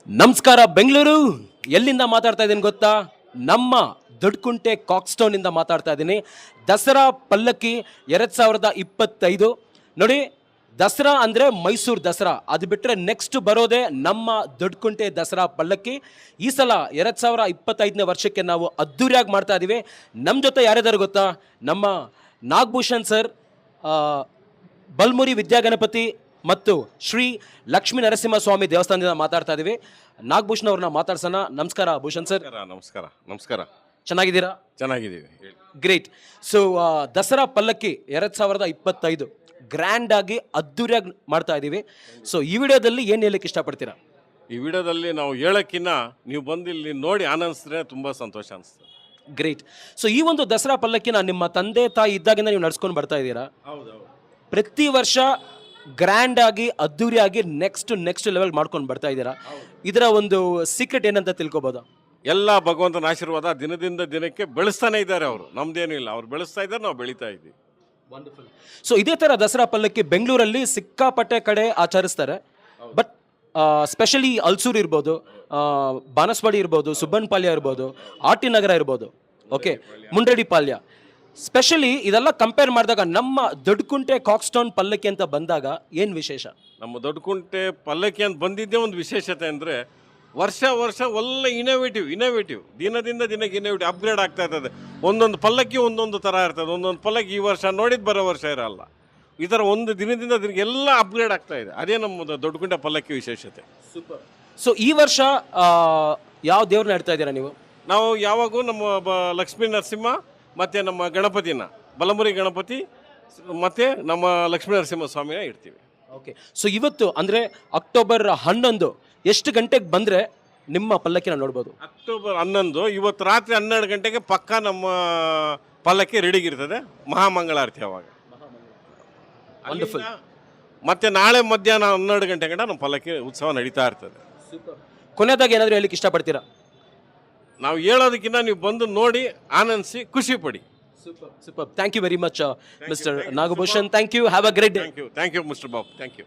ನಮಸ್ಕಾರ ಬೆಂಗಳೂರು. ಎಲ್ಲಿಂದ ಮಾತಾಡ್ತಾ ಇದ್ದೀನಿ ಗೊತ್ತಾ? ನಮ್ಮ ದೊಡ್ಡಕುಂಟೆ ಕಾಕ್ಸ್ಟೋನ್ ಇಂದ ಮಾತಾಡ್ತಾ ಇದ್ದೀನಿ. ದಸರಾ ಪಲ್ಲಕ್ಕಿ 2025 ನೋಡಿ. ದಸರಾ ಅಂದರೆ ಮೈಸೂರು ದಸರಾ, ಅದು ಬಿಟ್ಟರೆ ನೆಕ್ಸ್ಟ್ ಬರೋದೇ ನಮ್ಮ ದೊಡ್ಡಕುಂಟೆ ದಸರಾ ಪಲ್ಲಕ್ಕಿ. ಈ ಸಲ 2025ನೇ ವರ್ಷಕ್ಕೆ ನಾವು ಅದ್ದೂರಿಯಾಗಿ ಮಾಡ್ತಾ ಇದ್ದೀವಿ. ನಮ್ಮ ಜೊತೆ ಯಾರಿದ್ದಾರೆ ಗೊತ್ತಾ? ನಮ್ಮ ನಾಗಭೂಷಣ್ ಸರ್, ಬಲ್ಮುರಿ ವಿದ್ಯಾಗಣಪತಿ ಮತ್ತು ಶ್ರೀ ಲಕ್ಷ್ಮೀ ನರಸಿಂಹಸ್ವಾಮಿ ದೇವಸ್ಥಾನದಿಂದ ಮಾತಾಡ್ತಾ ಇದ್ದೀವಿ. ನಾಗಭೂಷಣ್ ಅವ್ರನ್ನ ಮಾತಾಡ್ಸೋಣ. ನಮಸ್ಕಾರ ಭೂಷಣ್ ಸರ್. ನಮಸ್ಕಾರ. ನಮಸ್ಕಾರ. ಚೆನ್ನಾಗಿದ್ದೀರಾ? ಚೆನ್ನಾಗಿದ್ದೀವಿ. ಗ್ರೇಟ್. ಸೊ ದಸರಾ ಪಲ್ಲಕ್ಕಿ 2025 ಗ್ರ್ಯಾಂಡ್ ಆಗಿ ಅದ್ದೂರಿಯಾಗಿ ಮಾಡ್ತಾ ಇದ್ದೀವಿ. ಸೊ ಈ ವಿಡಿಯೋದಲ್ಲಿ ಏನು ಹೇಳಕ್ಕೆ ಇಷ್ಟಪಡ್ತೀರಾ? ಈ ವಿಡಿಯೋದಲ್ಲಿ ನಾವು ಹೇಳೋಕ್ಕಿಂತ ನೀವು ಬಂದು ಇಲ್ಲಿ ನೋಡಿ ಆನಂದಿಸಿದ್ರೆ ತುಂಬ ಸಂತೋಷ ಅನಿಸ್ತದೆ. ಗ್ರೇಟ್. ಸೊ ಈ ಒಂದು ದಸರಾ ಪಲ್ಲಕ್ಕಿನ ನಿಮ್ಮ ತಂದೆ ತಾಯಿ ಇದ್ದಾಗಿಂದ ನೀವು ನಡ್ಸ್ಕೊಂಡು ಬರ್ತಾ ಇದ್ದೀರಾ. ಹೌದೌದು. ಪ್ರತಿ ವರ್ಷ ಗ್ರ್ಯಾಂಡ್ ಆಗಿ ಅದ್ದೂರಿಯಾಗಿ ನೆಕ್ಸ್ಟ್ ಲೆವೆಲ್ ಮಾಡ್ಕೊಂಡು ಬರ್ತಾ ಇದ್ದೀರಾ. ಇದರ ಒಂದು ಸೀಕ್ರೆಟ್ ಏನಂತ ತಿಳ್ಕೊಬೋದಾ? ಎಲ್ಲ ಭಗವಂತನ ಆಶೀರ್ವಾದ ದಿನದಿಂದ ದಿನಕ್ಕೆ ಬೆಳೆಸ್ತಾನೆ ಇದ್ದಾರೆ ಅವರು. ನಮ್ದೇನೂ ಇಲ್ಲ, ಅವ್ರು ಬೆಳೆಸ್ತಾ ಇದ್ದಾರೆ, ನಾವು ಬೆಳೀತಾ ಇದ್ದೀವಿ. ವಂಡರ್ಫುಲ್. ಸೊ ಇದೇ ಥರ ದಸರಾ ಪಲ್ಲಕ್ಕಿ ಬೆಂಗಳೂರಲ್ಲಿ ಸಿಕ್ಕಾಪಟ್ಟೆ ಕಡೆ ಆಚರಿಸ್ತಾರೆ. ಬಟ್ ಸ್ಪೆಷಲಿ ಅಲ್ಸೂರು ಇರ್ಬೋದು, ಬಾನಸವಾಡಿ ಇರ್ಬೋದು, ಸುಬ್ಬನಪಾಳ್ಯ ಇರ್ಬೋದು, ಆರ್ ಟಿ ನಗರ ಇರ್ಬೋದು, ಓಕೆ, ಮುಂಡರಗಿ ಪಾಳ್ಯ, ಸ್ಪೆಷಲಿ ಇದೆಲ್ಲ ಕಂಪೇರ್ ಮಾಡಿದಾಗ ನಮ್ಮ ದೊಡ್ಡಕುಂಟೆ ಕಾಕ್ಸ್ಟೋನ್ ಪಲ್ಲಕ್ಕಿ ಅಂತ ಬಂದಾಗ ಏನು ವಿಶೇಷ? ನಮ್ಮ ದೊಡ್ಡಕುಂಟೆ ಪಲ್ಲಕ್ಕಿ ಅಂತ ಬಂದಿದ್ದೇ ಒಂದು ವಿಶೇಷತೆ ಅಂದರೆ ವರ್ಷ ಒಳ್ಳೆ ಇನೋವೇಟಿವ್ ದಿನದಿಂದ ದಿನಕ್ಕೆ ಇನೋವೇಟಿವ್ ಅಪ್ಗ್ರೇಡ್ ಆಗ್ತಾ ಇರ್ತದೆ. ಒಂದೊಂದು ಪಲ್ಲಕ್ಕಿ ಒಂದೊಂದು ಥರ ಇರ್ತದೆ. ಒಂದೊಂದು ಪಲ್ಲಕ್ಕಿ ಈ ವರ್ಷ ನೋಡಿದ್ದು ಬರೋ ವರ್ಷ ಇರಲ್ಲ. ಈ ಥರ ಒಂದು ದಿನದಿಂದ ದಿನಕ್ಕೆ ಎಲ್ಲ ಅಪ್ಗ್ರೇಡ್ ಆಗ್ತಾ ಇದೆ. ಅದೇ ನಮ್ಮ ದೊಡ್ಡಕುಂಟೆ ಪಲ್ಲಕ್ಕಿ ವಿಶೇಷತೆ. ಸೂಪರ್. ಸೊ ಈ ವರ್ಷ ಯಾವ ದೇವ್ರನ್ನ ಇಡ್ತಾ ಇದ್ದೀರಾ ನೀವು? ನಾವು ಯಾವಾಗೂ ನಮ್ಮ ಲಕ್ಷ್ಮೀ ನರಸಿಂಹ ಮತ್ತು ನಮ್ಮ ಗಣಪತಿನ, ಬಲಮುರಿ ಗಣಪತಿ ಮತ್ತು ನಮ್ಮ ಲಕ್ಷ್ಮೀ ನರಸಿಂಹ ಸ್ವಾಮಿನ ಇಡ್ತೀವಿ. ಓಕೆ. ಸೊ ಇವತ್ತು ಅಂದರೆ ಅಕ್ಟೋಬರ್ 11 ಎಷ್ಟು ಗಂಟೆಗೆ ಬಂದರೆ ನಿಮ್ಮ ಪಲ್ಲಕ್ಕಿನ ನೋಡ್ಬೋದು? ಅಕ್ಟೋಬರ್ 11 ಇವತ್ತು ರಾತ್ರಿ 12 ಗಂಟೆಗೆ ಪಕ್ಕ ನಮ್ಮ ಪಲ್ಲಕ್ಕಿ ರೆಡಿಗಿರ್ತದೆ. ಮಹಾಮಂಗಳಾರತಿ ಅವಾಗ. ವಂಡರ್ಫುಲ್. ಮತ್ತು ನಾಳೆ ಮಧ್ಯಾಹ್ನ 12 ಗಂಟೆ ಗಂಟ ನಮ್ಮ ಪಲ್ಲಕ್ಕಿ ಉತ್ಸವ ನಡೀತಾ ಇರ್ತದೆ. ಕೊನೆಯದಾಗಿ ಏನಾದರೂ ಹೇಳಲಿಕ್ಕೆ ಇಷ್ಟಪಡ್ತೀರಾ? ನಾವು ಹೇಳೋದಕ್ಕಿಂತ ನೀವು ಬಂದು ನೋಡಿ ಆನಂದಿಸಿ ಖುಷಿ ಪಡಿ. Super. Thank you very much, Mr. Nagabhushan. Thank you. Have a great day. Thank you, Mr. Bob. Thank you.